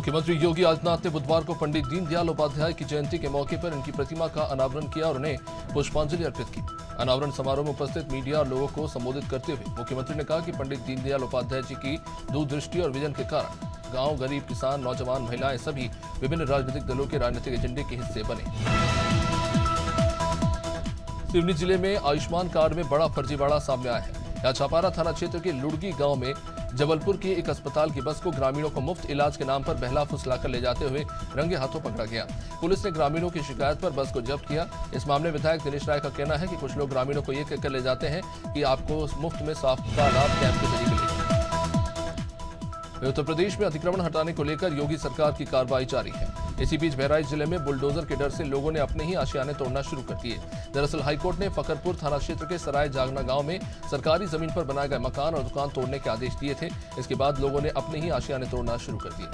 मुख्यमंत्री योगी आदित्यनाथ ने बुधवार को पंडित दीनदयाल उपाध्याय की जयंती के मौके पर इनकी प्रतिमा का अनावरण किया और उन्हें पुष्पांजलि अर्पित की। अनावरण समारोह में उपस्थित मीडिया और लोगों को संबोधित करते हुए मुख्यमंत्री ने कहा कि पंडित दीनदयाल उपाध्याय जी की दूरदृष्टि और विजन के कारण गांव, गरीब, किसान, नौजवान, महिलाएं सभी विभिन्न राजनीतिक दलों के राजनीतिक एजेंडे के हिस्से बने। सिवनी जिले में आयुष्मान कार्ड में बड़ा फर्जीवाड़ा सामने आया है। यहाँ छापारा थाना क्षेत्र के लुड़गी गांव में जबलपुर के एक अस्पताल की बस को ग्रामीणों को मुफ्त इलाज के नाम पर बहला फुसलाकर ले जाते हुए रंगे हाथों पकड़ा गया। पुलिस ने ग्रामीणों की शिकायत पर बस को जब्त किया। इस मामले में विधायक दिनेश राय का कहना है कि कुछ लोग ग्रामीणों को ये कहकर ले जाते हैं कि आपको मुफ्त में साफ का लाभ कैंप के जरिए मिलेगा। उत्तर प्रदेश में अतिक्रमण हटाने को लेकर योगी सरकार की कार्रवाई जारी है। इसी बीच बहराइच जिले में बुलडोजर के डर से लोगों ने अपने ही आशियाने तोड़ना शुरू कर दिए। दरअसल हाईकोर्ट ने फकरपुर थाना क्षेत्र के सराय जागना गांव में सरकारी जमीन पर बनाए गए मकान और दुकान तोड़ने के आदेश दिए थे। इसके बाद लोगों ने अपने ही आशियाने तोड़ना शुरू कर दिए।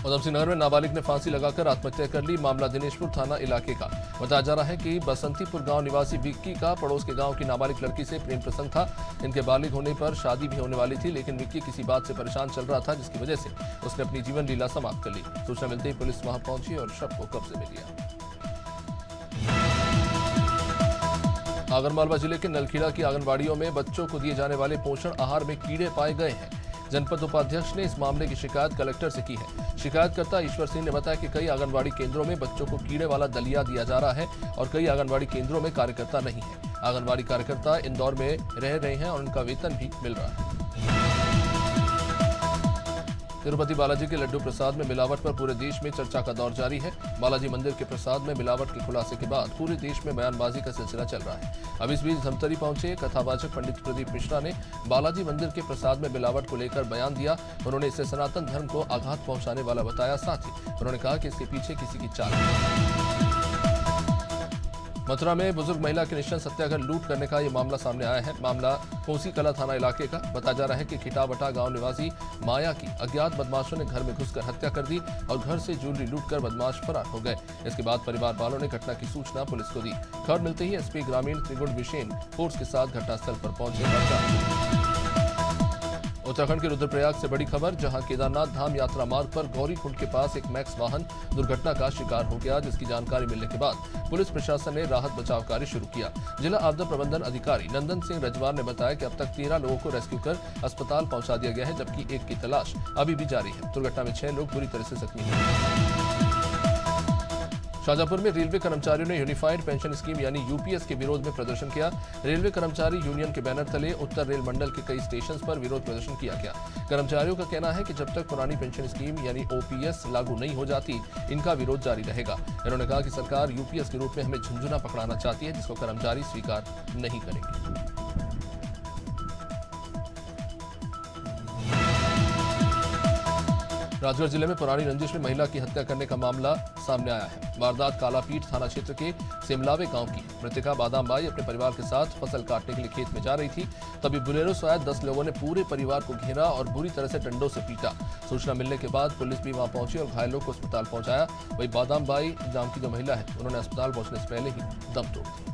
उधम सिंह नगर में नाबालिग ने फांसी लगाकर आत्महत्या कर ली। मामला दिनेशपुर थाना इलाके का बताया जा रहा है कि बसंतीपुर गांव निवासी विक्की का पड़ोस के गांव की नाबालिग लड़की से प्रेम प्रसंग था। इनके बालिग होने पर शादी भी होने वाली थी, लेकिन विक्की किसी बात से परेशान चल रहा था, जिसकी वजह से उसने अपनी जीवन लीला समाप्त कर ली। सूचना मिलते ही पुलिस वहां पहुंची और शव को कब्जे में लिया। आगरमालवा जिले के नलखेड़ा की आंगनबाड़ियों में बच्चों को दिए जाने वाले पोषण आहार में कीड़े पाए गए हैं। जनपद उपाध्यक्ष ने इस मामले की शिकायत कलेक्टर से की है। शिकायतकर्ता ईश्वर सिंह ने बताया कि कई आंगनबाड़ी केंद्रों में बच्चों को कीड़े वाला दलिया दिया जा रहा है और कई आंगनबाड़ी केंद्रों में कार्यकर्ता नहीं है। आंगनबाड़ी कार्यकर्ता इंदौर में रह रहे हैं और उनका वेतन भी मिल रहा है। तिरुपति बालाजी के लड्डू प्रसाद में मिलावट पर पूरे देश में चर्चा का दौर जारी है। बालाजी मंदिर के प्रसाद में मिलावट के खुलासे के बाद पूरे देश में बयानबाजी का सिलसिला चल रहा है। अब इस बीच धमतरी पहुंचे कथावाचक पंडित प्रदीप मिश्रा ने बालाजी मंदिर के प्रसाद में मिलावट को लेकर बयान दिया। उन्होंने इसे सनातन धर्म को आघात पहुंचाने वाला बताया। साथ ही उन्होंने कहा कि इसके पीछे किसी की चाल है। मथुरा में बुजुर्ग महिला के निश्चल सत्याग्रह लूट करने का ये मामला सामने आया है। मामला कोसी कला थाना इलाके का बताया जा रहा है कि खिटावटा गांव निवासी माया की अज्ञात बदमाशों ने घर में घुसकर हत्या कर दी और घर से ज्वेलरी लूटकर बदमाश फरार हो गए। इसके बाद परिवार वालों ने घटना की सूचना पुलिस को दी। खबर मिलते ही एसपी ग्रामीण त्रिगुण विशेन फोर्स के साथ घटनास्थल पर पहुंचे। उत्तराखंड के रुद्रप्रयाग से बड़ी खबर, जहां केदारनाथ धाम यात्रा मार्ग पर गौरी कुंड के पास एक मैक्स वाहन दुर्घटना का शिकार हो गया, जिसकी जानकारी मिलने के बाद पुलिस प्रशासन ने राहत बचाव कार्य शुरू किया। जिला आपदा प्रबंधन अधिकारी नंदन सिंह रजवार ने बताया कि अब तक 13 लोगों को रेस्क्यू कर अस्पताल पहुंचा दिया गया है, जबकि एक की तलाश अभी भी जारी है। दुर्घटना में 6 लोग बुरी तरह से जख्मी हुए। शाजापुर में रेलवे कर्मचारियों ने यूनिफाइड पेंशन स्कीम यानी यूपीएस के विरोध में प्रदर्शन किया। रेलवे कर्मचारी यूनियन के बैनर तले उत्तर रेल मंडल के कई स्टेशन पर विरोध प्रदर्शन किया गया। कर्मचारियों का कहना है कि जब तक पुरानी पेंशन स्कीम यानी ओपीएस लागू नहीं हो जाती, इनका विरोध जारी रहेगा। इन्होंने कहा कि सरकार यूपीएस के रूप में हमें झुंझुना पकड़ाना चाहती है, जिसको कर्मचारी स्वीकार नहीं करेंगे। राजगढ़ जिले में पुरानी रंजिश में महिला की हत्या करने का मामला सामने आया है। वारदात कालापीठ थाना क्षेत्र के सिमलावे गांव की। मृतका बादाम बाई अपने परिवार के साथ फसल काटने के लिए खेत में जा रही थी, तभी बुलेरो सवार 10 लोगों ने पूरे परिवार को घेरा और बुरी तरह से डंडों से पीटा। सूचना मिलने के बाद पुलिस भी वहां पहुंची और घायलों को अस्पताल पहुंचाया। वही बादाम बाई नाम की जो महिला है, उन्होंने अस्पताल पहुंचने से पहले ही दम तोड़ दिया।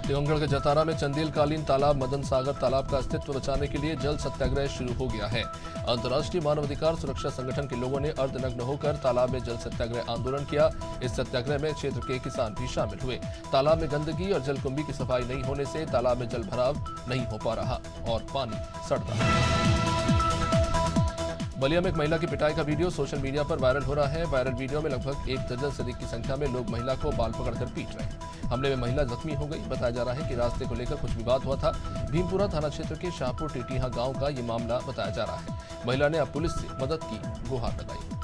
टीकमगढ़ के जतारा में चंदेलकालीन तालाब मदन सागर तालाब का अस्तित्व बचाने के लिए जल सत्याग्रह शुरू हो गया है। अंतर्राष्ट्रीय मानवाधिकार सुरक्षा संगठन के लोगों ने अर्धनग्न होकर तालाब में जल सत्याग्रह आंदोलन किया। इस सत्याग्रह में क्षेत्र के किसान भी शामिल हुए। तालाब में गंदगी और जलकुंभी की सफाई नहीं होने से तालाब में जल भराव नहीं हो पा रहा और पानी सड़ रहा है। बलिया में एक महिला की पिटाई का वीडियो सोशल मीडिया पर वायरल हो रहा है। वायरल वीडियो में लगभग 1 दर्जन से अधिक की संख्या में लोग महिला को बाल पकड़कर पीट रहे हैं। हमले में महिला जख्मी हो गई। बताया जा रहा है कि रास्ते को लेकर कुछ विवाद हुआ था। भीमपुरा थाना क्षेत्र के शाहपुर टिटिहा गांव का ये मामला बताया जा रहा है। महिला ने अब पुलिस से मदद की गुहार लगाई।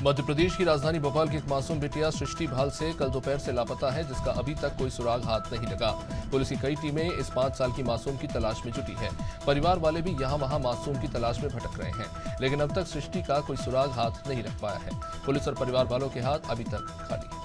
मध्य प्रदेश की राजधानी भोपाल की एक मासूम बिटिया सृष्टि भाल से कल दोपहर से लापता है, जिसका अभी तक कोई सुराग हाथ नहीं लगा। पुलिस की कई टीमें इस 5 साल की मासूम की तलाश में जुटी है। परिवार वाले भी यहां वहां मासूम की तलाश में भटक रहे हैं, लेकिन अब तक सृष्टि का कोई सुराग हाथ नहीं लग पाया है। पुलिस और परिवार वालों के हाथ अभी तक खाली है।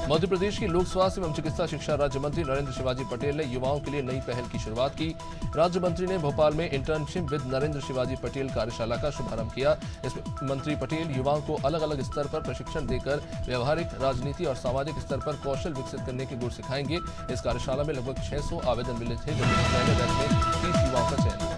मध्य प्रदेश की लोक स्वास्थ्य एवं चिकित्सा शिक्षा राज्य मंत्री नरेंद्र शिवाजी पटेल ने युवाओं के लिए नई पहल की शुरुआत की। राज्य मंत्री ने भोपाल में इंटर्नशिप विद नरेंद्र शिवाजी पटेल कार्यशाला का शुभारंभ किया। इसमें मंत्री पटेल युवाओं को अलग अलग स्तर पर प्रशिक्षण देकर व्यवहारिक, राजनीति और सामाजिक स्तर पर कौशल विकसित करने के गुर सिखाएंगे। इस कार्यशाला में लगभग 600 आवेदन मिले थे, जबकि पहले बैच में 30 युवाओं का चयन हुआ।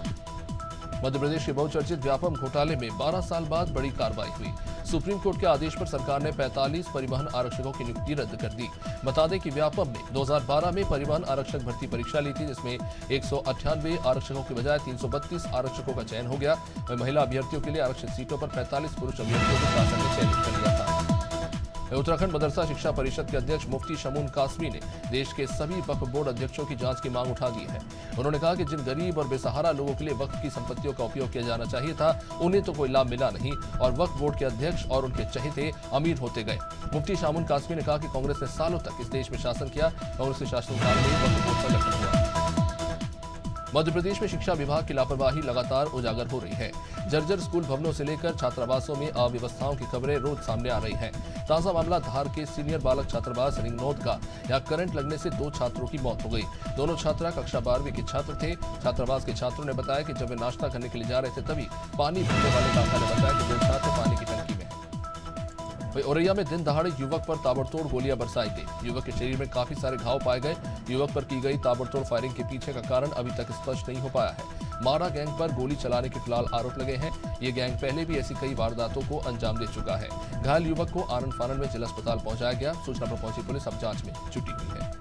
मध्य प्रदेश के बहुचर्चित व्यापम घोटाले में 12 साल बाद बड़ी कार्रवाई हुई। सुप्रीम कोर्ट के आदेश पर सरकार ने 45 परिवहन आरक्षकों की नियुक्ति रद्द कर दी। बता दें कि व्यापम ने 2012 में परिवहन आरक्षक भर्ती परीक्षा ली थी, जिसमें 198 आरक्षकों के बजाय 332 आरक्षकों का चयन हो गया। वहीं महिला अभ्यर्थियों के लिए आरक्षित सीटों पर 45 पुरुष अभ्यर्थियों को शासन ने चयनित कर लिया था। उत्तराखंड मदरसा शिक्षा परिषद के अध्यक्ष मुफ्ती शमून कासमी ने देश के सभी वक्फ बोर्ड अध्यक्षों की जांच की मांग उठा दी है। उन्होंने कहा कि जिन गरीब और बेसहारा लोगों के लिए वक्फ की संपत्तियों का उपयोग किया जाना चाहिए था, उन्हें तो कोई लाभ मिला नहीं और वक्फ बोर्ड के अध्यक्ष और उनके चहेते अमीर होते गए। मुफ्ती शमून कासमी ने कहा कि कांग्रेस ने सालों तक इस देश में शासन किया। कांग्रेस के शासनकाल में वक्फ बोर्ड का गठन हुआ। मध्य प्रदेश में शिक्षा विभाग की लापरवाही लगातार उजागर हो रही है। जर्जर स्कूल भवनों से लेकर छात्रावासों में अव्यवस्थाओं की खबरें रोज सामने आ रही हैं। ताजा मामला धार के सीनियर बालक छात्रावास रिंगनोद का। यहां करंट लगने से 2 छात्रों की मौत हो गई। दोनों छात्रा कक्षा 12वीं के छात्र थे। छात्रावास के छात्रों ने बताया कि जब वे नाश्ता करने के लिए जा रहे थे, तभी पानी भरने वाले काका ने बताया कि 2 छात्र पानी की टंकी में हैं। औरैया में दिन दहाड़े युवक पर ताबड़तोड़ गोलियां बरसाई गई। युवक के शरीर में काफी सारे घाव पाए गए। युवक पर की गई ताबड़तोड़ फायरिंग के पीछे का कारण अभी तक स्पष्ट नहीं हो पाया है। मारा गैंग पर गोली चलाने के फिलहाल आरोप लगे हैं। ये गैंग पहले भी ऐसी कई वारदातों को अंजाम दे चुका है। घायल युवक को आनंद फानन में जिला अस्पताल पहुंचाया गया। सूचना पर पहुंची पुलिस अब जांच में जुटी हुई है।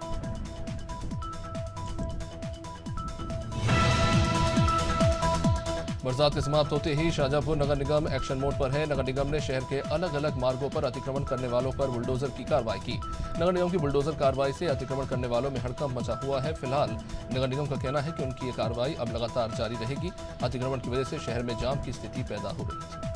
बरसात के समाप्त होते ही शाहजहांपुर नगर निगम एक्शन मोड पर है। नगर निगम ने शहर के अलग अलग मार्गों पर अतिक्रमण करने वालों पर बुलडोजर की कार्रवाई की। नगर निगम की बुलडोजर कार्रवाई से अतिक्रमण करने वालों में हड़कंप मचा हुआ है। फिलहाल नगर निगम का कहना है कि उनकी ये कार्रवाई अब लगातार जारी रहेगी। अतिक्रमण की वजह से शहर में जाम की स्थिति पैदा हो रही थी।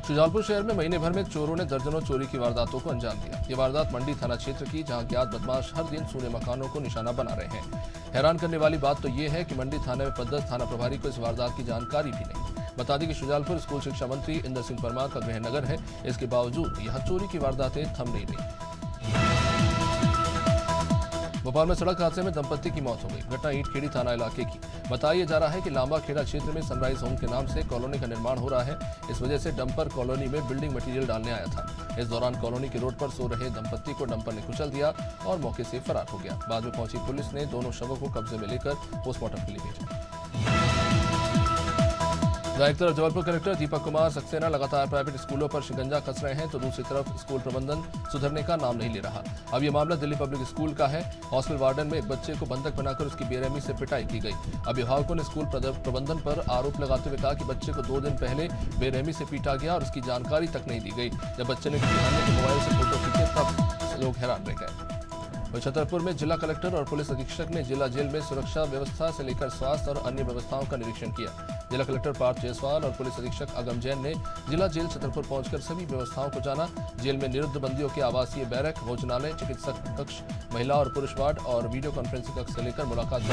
शुजालपुर शहर में महीने भर में चोरों ने दर्जनों चोरी की वारदातों को अंजाम दिया। ये वारदात मंडी थाना क्षेत्र की, जहां अज्ञात बदमाश हर दिन सूने मकानों को निशाना बना रहे हैं। हैरान करने वाली बात तो ये है कि मंडी थाने में पदस्थ थाना प्रभारी को इस वारदात की जानकारी भी नहीं। बता दें कि शुजालपुर स्कूल शिक्षा मंत्री इंदर सिंह परमार का गृह नगर है। इसके बावजूद यहां चोरी की वारदातें थम नहीं रही। भोपाल में सड़क हादसे में दंपत्ति की मौत हो गई। घटना ईंटखेड़ी थाना इलाके की। बताया जा रहा है कि लांबा खेड़ा क्षेत्र में सनराइज होम के नाम से कॉलोनी का निर्माण हो रहा है। इस वजह से डंपर कॉलोनी में बिल्डिंग मटेरियल डालने आया था। इस दौरान कॉलोनी के रोड पर सो रहे दंपत्ति को डंपर ने कुचल दिया और मौके से फरार हो गया। बाद में पहुंची पुलिस ने दोनों शवों को कब्जे में लेकर पोस्टमार्टम के लिए भेजा। जहां एक तरफ जबलपुर कलेक्टर दीपक कुमार सक्सेना लगातार प्राइवेट स्कूलों पर शिकंजा कस रहे हैं, तो दूसरी तरफ स्कूल प्रबंधन सुधरने का नाम नहीं ले रहा। अब ये मामला दिल्ली पब्लिक स्कूल का है। हॉस्टल वार्डन में एक बच्चे को बंधक बनाकर उसकी बेरहमी से पिटाई की गई। अभिभावकों ने स्कूल प्रबंधन पर आरोप लगाते हुए कहा कि बच्चे को 2 दिन पहले बेरहमी से पीटा गया और उसकी जानकारी तक नहीं दी गई। जब बच्चे ने किसी अन्य के मोबाइल से फोटो खींचे, तब लोग हैरान रह गए। छतरपुर में जिला कलेक्टर और पुलिस अधीक्षक ने जिला जेल में सुरक्षा व्यवस्था से लेकर स्वास्थ्य और अन्य व्यवस्थाओं का निरीक्षण किया। जिला कलेक्टर पार्थ जायसवाल और पुलिस अधीक्षक अगम जैन ने जिला जेल छतरपुर पहुंचकर सभी व्यवस्थाओं को जाना। जेल में निरुद्ध बंदियों के आवासीय बैरक, भोजनालय, चिकित्सक कक्ष, महिला और पुरुष वार्ड और वीडियो कॉन्फ्रेंसिंग कक्ष से लेकर मुलाकात की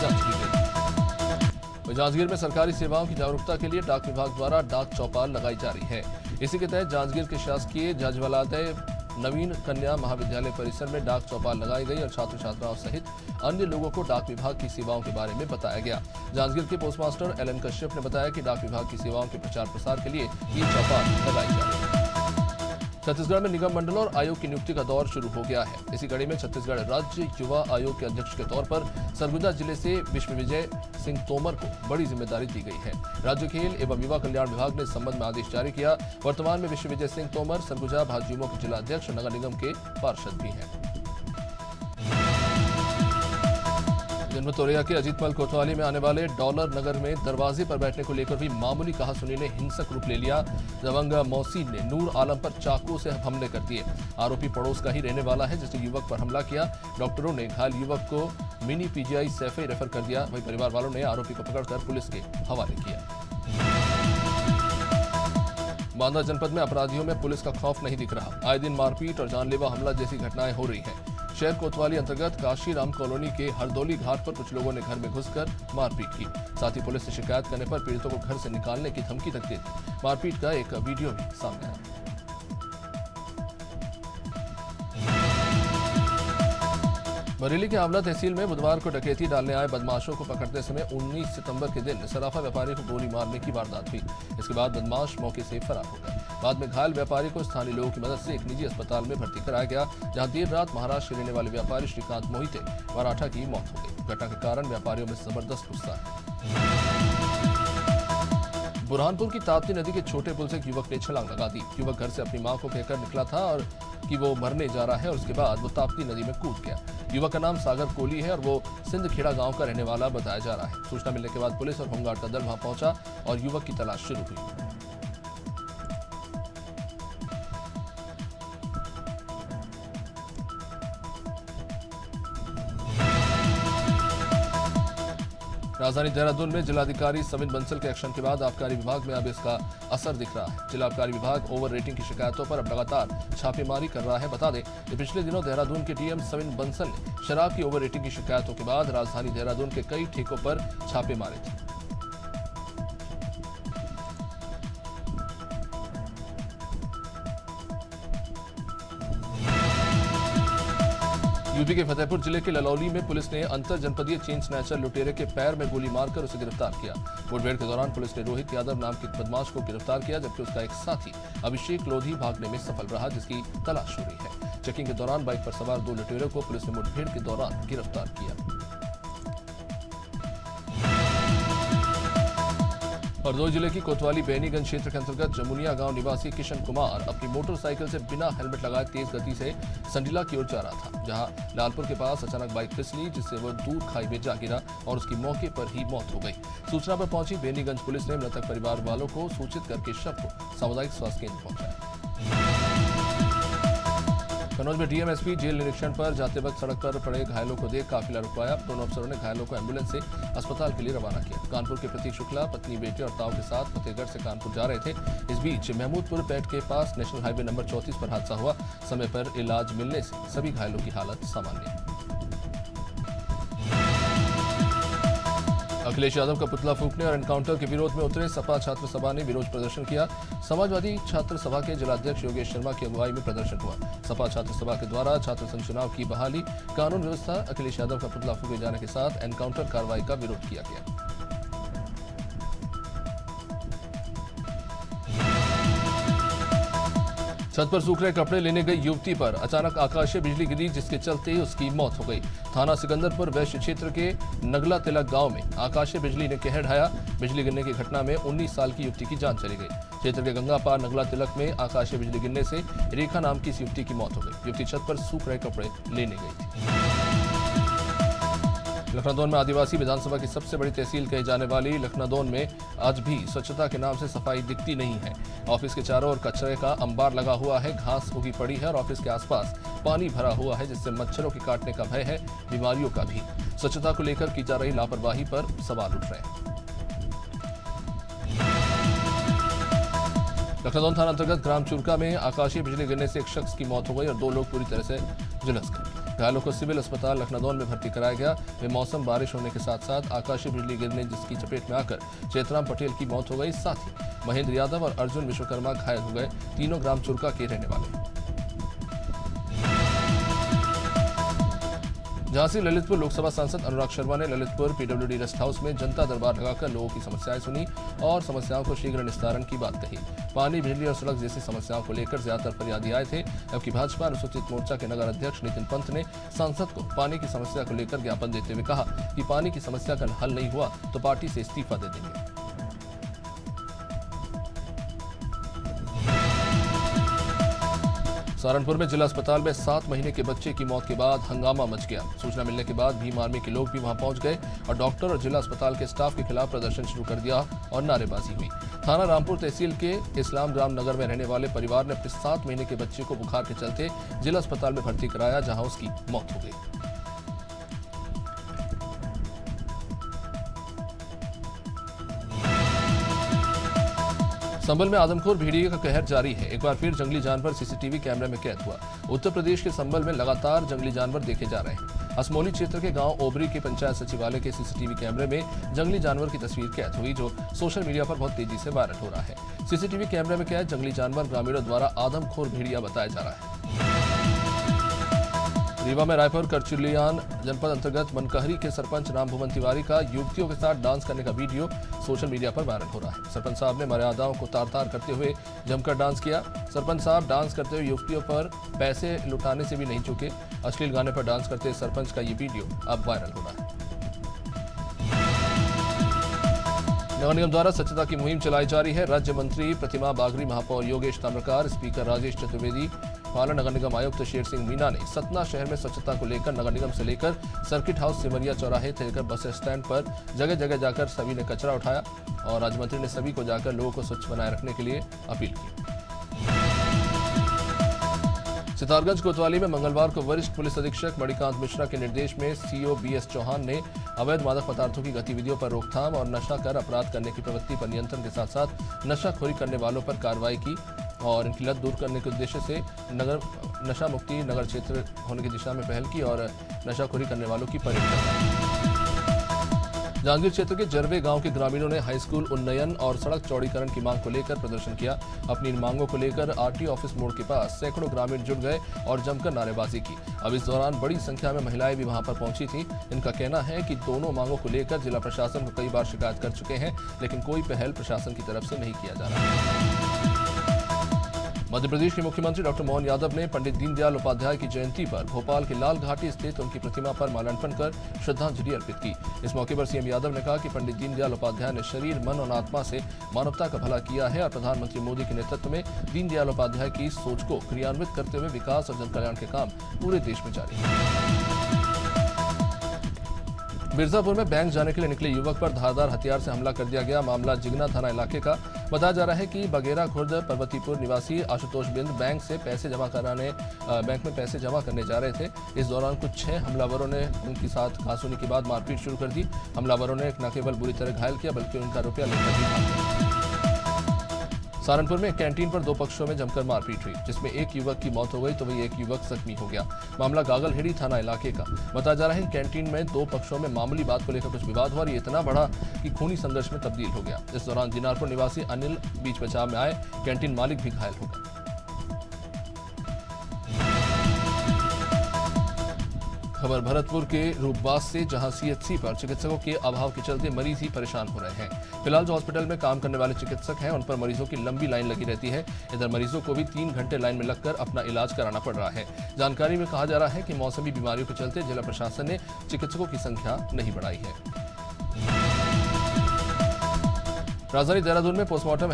जांच की गई। जांजगीर में सरकारी सेवाओं की जागरूकता के लिए डाक विभाग द्वारा डाक चौपाल लगाई जा रही है। इसी के तहत जांजगीर के शासकीय जजवालादय नवीन कन्या महाविद्यालय परिसर में डाक चौपाल लगाई गई और छात्र छात्राओं सहित अन्य लोगों को डाक विभाग की सेवाओं के बारे में बताया गया। जांजगीर के पोस्टमास्टर एलन कश्यप ने बताया कि डाक विभाग की सेवाओं के प्रचार प्रसार के लिए ये चौपाल लगाई जा रही है। छत्तीसगढ़ में निगम मंडल और आयोग की नियुक्ति का दौर शुरू हो गया है। इसी कड़ी में छत्तीसगढ़ राज्य युवा आयोग के अध्यक्ष के तौर पर सरगुजा जिले से विश्वविजय सिंह तोमर को बड़ी जिम्मेदारी दी गई है। राज्य खेल एवं युवा कल्याण विभाग ने इस संबंध में आदेश जारी किया। वर्तमान में विश्वविजय सिंह तोमर सरगुजा भाजयुमो के जिला अध्यक्ष नगर निगम के पार्षद भी हैं। जनपद औरैया के अजीतमल कोतवाली में आने वाले डॉलर नगर में दरवाजे पर बैठने को लेकर भी मामूली कहासुनी ने हिंसक रूप ले लिया। दबंग मोहसिन ने नूर आलम पर चाकू से हमले कर दिए। आरोपी पड़ोस का ही रहने वाला है, जिसने युवक पर हमला किया। डॉक्टरों ने घायल युवक को मिनी पीजीआई सैफई रेफर कर दिया। वहीं परिवार वालों ने आरोपी को पकड़कर पुलिस के हवाले किया। बांदा जनपद में अपराधियों में पुलिस का खौफ नहीं दिख रहा। आए दिन मारपीट और जानलेवा हमला जैसी घटनाएं हो रही हैं। शहर कोतवाली अंतर्गत काशीराम कॉलोनी के हरदौली घाट पर कुछ लोगों ने घर में घुसकर मारपीट की। साथ ही पुलिस ने शिकायत करने पर पीड़ितों को घर से निकालने की धमकी तक दे दी। मारपीट का एक वीडियो भी सामने आया। बरेली के आंवला तहसील में बुधवार को डकैती डालने आए बदमाशों को पकड़ते समय 19 सितंबर के दिन सराफा व्यापारी को गोली मारने की वारदात हुई। इसके बाद बदमाश मौके से फरार हो गए। बाद में घायल व्यापारी को स्थानीय लोगों की मदद से एक निजी अस्पताल में भर्ती कराया गया, जहां देर रात महाराष्ट्र के रहने वाले व्यापारी श्रीकांत मोहिते मराठा की मौत हो गई। घटना के कारण व्यापारियों में जबरदस्त गुस्सा है। बुरहानपुर की ताप्ती नदी के छोटे पुल से एक युवक ने छलांग लगा दी। युवक घर से अपनी मां को कहकर निकला था और कि वो मरने जा रहा है और उसके बाद वो ताप्ती नदी में कूद गया। युवक का नाम सागर कोली है और वो सिंधखेड़ा गांव का रहने वाला बताया जा रहा है। सूचना मिलने के बाद पुलिस और होमगार्ड का दल वहां पहुंचा और युवक की तलाश शुरू हुई। राजधानी देहरादून में जिलाधिकारी सविन बंसल के एक्शन के बाद आबकारी विभाग में अब इसका असर दिख रहा है। जिला आबकारी विभाग ओवर रेटिंग की शिकायतों पर अब लगातार छापेमारी कर रहा है। बता दें कि पिछले दिनों देहरादून के डीएम सविन बंसल ने शराब की ओवर रेटिंग की शिकायतों के बाद राजधानी देहरादून के कई ठेकों पर छापे मारे थे। यूपी के फतेहपुर जिले के ललौली में पुलिस ने अंतर जनपदीय चेन स्नैचर लुटेरे के पैर में गोली मारकर उसे गिरफ्तार किया। मुठभेड़ के दौरान पुलिस ने रोहित यादव नाम के बदमाश को गिरफ्तार किया, जबकि उसका एक साथी अभिषेक लोधी भागने में सफल रहा, जिसकी तलाश हो रही है। चेकिंग के दौरान बाइक पर सवार 2 लुटेरों को पुलिस ने मुठभेड़ के दौरान गिरफ्तार किया। हरदोई जिले की कोतवाली बेनीगंज क्षेत्र के अंतर्गत जमुनिया गांव निवासी किशन कुमार अपनी मोटरसाइकिल से बिना हेलमेट लगाए तेज गति से संडीला की ओर जा रहा था, जहां लालपुर के पास अचानक बाइक फिसली, जिससे वह दूर खाई में जा गिरा और उसकी मौके पर ही मौत हो गई। सूचना पर पहुंची बेनीगंज पुलिस ने मृतक परिवार वालों को सूचित करके शव को सामुदायिक स्वास्थ्य केंद्र पहुंचाया। कन्नौज में डीएमएसपी जेल निरीक्षण पर जाते वक्त सड़क पर पड़े घायलों को देख काफिला रुकवाया। दोनों अफसरों ने घायलों को एम्बुलेंस से अस्पताल के लिए रवाना किया। कानपुर के प्रतीक शुक्ला पत्नी, बेटे और ताऊ के साथ फतेहगढ़ से कानपुर जा रहे थे। इस बीच महमूदपुर पेट के पास नेशनल हाईवे नंबर 34 पर हादसा हुआ। समय पर इलाज मिलने से सभी घायलों की हालत सामान्य। अखिलेश यादव का पुतला फूंकने और एनकाउंटर के विरोध में उतरे सपा छात्र सभा ने विरोध प्रदर्शन किया। समाजवादी छात्र सभा के जिलाध्यक्ष योगेश शर्मा की अगुवाई में प्रदर्शन हुआ। सपा छात्र सभा के द्वारा छात्र संघ चुनाव की बहाली, कानून व्यवस्था, अखिलेश यादव का पुतला फूंके जाने के साथ एनकाउंटर कार्रवाई का विरोध किया गया। छत पर सूख रहे कपड़े लेने गई युवती पर अचानक आकाशीय बिजली गिरी, जिसके चलते उसकी मौत हो गई। थाना सिकंदरपुर वैश्य क्षेत्र के नगला तिलक गांव में आकाशीय बिजली ने कहर ढाया। बिजली गिरने की घटना में 19 साल की युवती की जान चली गई। क्षेत्र के गंगापार नगला तिलक में आकाशीय बिजली गिरने से रेखा नाम की इस युवती की मौत हो गई। युवती छत पर सूख रहे कपड़े लेने गई थी। लखनऊ में आदिवासी विधानसभा की सबसे बड़ी तहसील कही जाने वाली लखनऊ में आज भी स्वच्छता के नाम से सफाई दिखती नहीं है। ऑफिस के चारों ओर कचरे का अंबार लगा हुआ है, घास उगी पड़ी है और ऑफिस के आसपास पानी भरा हुआ है, जिससे मच्छरों के काटने का भय है, बीमारियों का भी। स्वच्छता को लेकर की जा रही लापरवाही पर सवाल उठ रहे हैं। लखनऊ थाना अंतर्गत ग्राम चुरका में आकाशीय बिजली गिरने से एक शख्स की मौत हो गई और 2 लोग पूरी तरह से झुलस गए। घायलों को सिविल अस्पताल लखनऊ में भर्ती कराया गया। बेमौसम बारिश होने के साथ साथ आकाशीय बिजली गिरने जिसकी चपेट में आकर चेतराम पटेल की मौत हो गई। साथ ही महेंद्र यादव और अर्जुन विश्वकर्मा घायल हो गए। तीनों ग्राम चुरका के रहने वाले। झांसी ललितपुर लोकसभा सांसद अनुराग शर्मा ने ललितपुर पीडब्ल्यूडी रेस्ट हाउस में जनता दरबार लगाकर लोगों की समस्याएं सुनी और समस्याओं को शीघ्र निस्तारण की बात कही। पानी, बिजली और सड़क जैसी समस्याओं को लेकर ज्यादातर फरियादी आए थे, जबकि भाजपा अनुसूचित मोर्चा के नगर अध्यक्ष नितिन पंत ने सांसद को पानी की समस्या को लेकर ज्ञापन देते हुए कहा कि पानी की समस्या का हल नहीं हुआ तो पार्टी से इस्तीफा दे देंगे। सहारनपुर में जिला अस्पताल में 7 महीने के बच्चे की मौत के बाद हंगामा मच गया। सूचना मिलने के बाद भीम आर्मी के लोग भी वहां पहुंच गए और डॉक्टर और जिला अस्पताल के स्टाफ के खिलाफ प्रदर्शन शुरू कर दिया और नारेबाजी हुई। थाना रामपुर तहसील के इस्लाम राम नगर में रहने वाले परिवार ने अपने 7 महीने के बच्चे को बुखार के चलते जिला अस्पताल में भर्ती कराया, जहां उसकी मौत हो गई। संभल में आदमखोर भेड़िए का कहर जारी है। एक बार फिर जंगली जानवर सीसीटीवी कैमरे में कैद हुआ। उत्तर प्रदेश के संभल में लगातार जंगली जानवर देखे जा रहे हैं। असमोली क्षेत्र के गांव ओबरी के पंचायत सचिवालय के सीसीटीवी कैमरे में जंगली जानवर की तस्वीर कैद हुई, जो सोशल मीडिया पर बहुत तेजी से वायरल हो रहा है। सीसीटीवी कैमरे में कैद जंगली जानवर ग्रामीणों द्वारा आदमखोर भेड़िया बताया जा रहा है। रीवा में रायपुर करचुलियान जनपद अंतर्गत मनकहरी के सरपंच रामभुवन तिवारी का युवतियों के साथ डांस करने का वीडियो सोशल मीडिया पर वायरल हो रहा है। सरपंच साहब ने मर्यादाओं को तार तार करते हुए जमकर डांस किया। सरपंच साहब डांस करते हुए युवतियों पर पैसे लुटाने से भी नहीं चूके। अश्लील गाने पर डांस करते सरपंच का ये वीडियो अब वायरल हो रहा है। नगर निगम द्वारा स्वच्छता की मुहिम चलाई जा रही है। राज्य मंत्री प्रतिमा बागरी, महापौर योगेश ताम्रकार, स्पीकर राजेश चतुर्वेदी, पाला नगर निगम आयुक्त शेर सिंह मीना ने सतना शहर में स्वच्छता को लेकर नगर निगम से लेकर सर्किट हाउस, सिमरिया चौराहे से लेकर बस स्टैंड पर जगह जगह जाकर सभी ने कचरा उठाया और राज्य मंत्री ने सभी को जाकर लोगों को स्वच्छ बनाए रखने के लिए अपील की। सितारगंज कोतवाली में मंगलवार को वरिष्ठ पुलिस अधीक्षक मणिकांत मिश्रा के निर्देश में सीओ बीएस चौहान ने अवैध मादक पदार्थों की गतिविधियों पर रोकथाम और नशा कर अपराध करने की प्रवृत्ति पर नियंत्रण के साथ साथ नशाखोरी करने वालों पर कार्रवाई की और इनकी लत दूर करने के उद्देश्य से नशा मुक्ति नगर क्षेत्र होने की दिशा में पहल की और नशाखोरी करने वालों की परेड करवाई। जांजगीर क्षेत्र के जरवे गांव के ग्रामीणों ने हाई स्कूल उन्नयन और सड़क चौड़ीकरण की मांग को लेकर प्रदर्शन किया। अपनी इन मांगों को लेकर आरटी ऑफिस मोड़ के पास सैकड़ों ग्रामीण जुट गए और जमकर नारेबाजी की। अब इस दौरान बड़ी संख्या में महिलाएं भी वहां पर पहुंची थी। इनका कहना है कि दोनों मांगों को लेकर जिला प्रशासन को कई बार शिकायत कर चुके हैं, लेकिन कोई पहल प्रशासन की तरफ से नहीं किया जा रहा है। मध्य प्रदेश के मुख्यमंत्री डॉक्टर मोहन यादव ने पंडित दीनदयाल उपाध्याय की जयंती पर भोपाल के लाल घाटी स्थित उनकी प्रतिमा पर माल्यार्पण कर श्रद्धांजलि अर्पित की। इस मौके पर सीएम यादव ने कहा कि पंडित दीनदयाल उपाध्याय ने शरीर, मन और आत्मा से मानवता का भला किया है और प्रधानमंत्री मोदी के नेतृत्व में दीनदयाल उपाध्याय की सोच को क्रियान्वित करते हुए विकास और जनकल्याण के काम पूरे देश में जारी है। मिर्जापुर में बैंक जाने के लिए निकले युवक पर धारदार हथियार से हमला कर दिया गया। मामला जिगना थाना इलाके का बताया जा रहा है कि बगेरा खुर्द पर्वतीपुर निवासी आशुतोष बिंद बैंक में पैसे जमा करने जा रहे थे। इस दौरान कुछ 6 हमलावरों ने उनके साथ घासुनी के बाद मारपीट शुरू कर दी। हमलावरों ने न केवल बुरी तरह घायल किया बल्कि उनका रुपया लेकर भी भाग गए। सहारनपुर में एक कैंटीन पर 2 पक्षों में जमकर मारपीट हुई, जिसमें एक युवक की मौत हो गई तो वही एक युवक जख्मी हो गया। मामला गागलहेड़ी थाना इलाके का बताया जा रहा है कि कैंटीन में 2 पक्षों में मामूली बात को लेकर कुछ विवाद हुआ और ये इतना बढ़ा कि खूनी संघर्ष में तब्दील हो गया। इस दौरान दिनारपुर निवासी अनिल बीच बचाव में आए, कैंटीन मालिक भी घायल हो गए। खबर भरतपुर के रूपबाज से, जहां सीएचसी पर चिकित्सकों के अभाव के चलते मरीज ही परेशान हो रहे हैं। फिलहाल जो हॉस्पिटल में काम करने वाले चिकित्सक हैं उन पर मरीजों की लंबी लाइन लगी रहती है। इधर मरीजों को भी 3 घंटे लाइन में लगकर अपना इलाज कराना पड़ रहा है। जानकारी में कहा जा रहा है कि मौसमी बीमारियों के चलते जिला प्रशासन ने चिकित्सकों की संख्या नहीं बढ़ाई है। राजधानी देहरादून में पोस्टमार्टम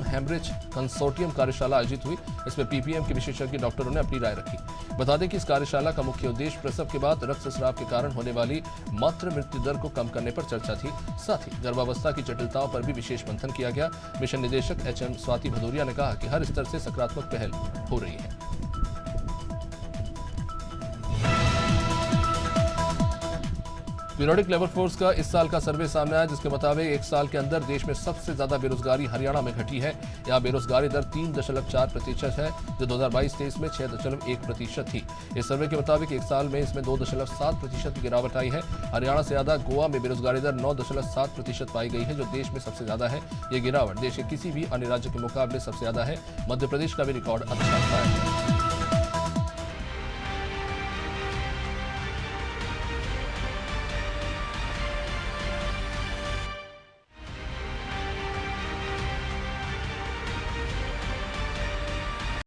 हेमरेज कंसोर्टियम कार्यशाला आयोजित हुई। इसमें पीपीएम के विशेषज्ञ डॉक्टरों ने अपनी राय रखी। बता दें कि इस कार्यशाला का मुख्य उद्देश्य प्रसव के बाद रक्तस्राव के कारण होने वाली मातृ मृत्यु दर को कम करने पर चर्चा थी। साथ ही गर्भावस्था की जटिलताओं पर भी विशेष मंथन किया गया। मिशन निदेशक एचएम स्वाति भदौरिया ने कहा कि हर स्तर से सकारात्मक पहल हो रही है। पीरियोडिक लेबर फोर्स का इस साल का सर्वे सामने आया, जिसके मुताबिक 1 साल के अंदर देश में सबसे ज्यादा बेरोजगारी हरियाणा में घटी है। यहाँ बेरोजगारी दर 3.4% है, जो 2022-23 में 6.1% थी। इस सर्वे के मुताबिक 1 साल में इसमें 2.7% की गिरावट आई है। हरियाणा से ज्यादा गोवा में बेरोजगारी दर 9.7% पाई गई है, जो देश में सबसे ज्यादा है। ये गिरावट देश के किसी भी अन्य राज्य के मुकाबले सबसे ज्यादा है। मध्य प्रदेश का भी रिकॉर्ड अच्छा रहा है।